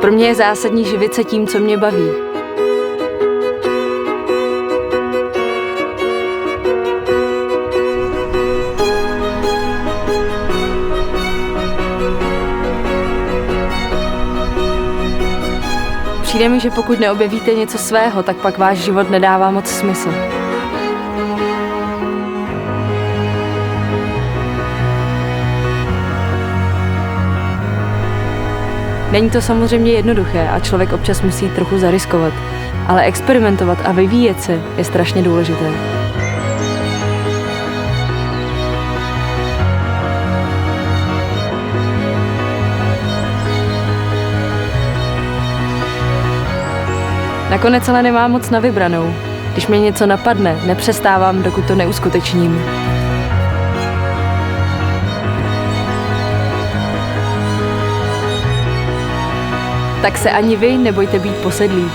Pro mě je zásadní živit se tím, co mě baví. Přijde mi, že pokud neobjevíte něco svého, tak pak váš život nedává moc smysl. Není to samozřejmě jednoduché a člověk občas musí trochu zariskovat, ale experimentovat a vyvíjet se je strašně důležité. Nakonec ale nemám moc na vybranou. Když mě něco napadne, nepřestávám, dokud to neuskutečním. Tak se ani vy nebojte být posedlí.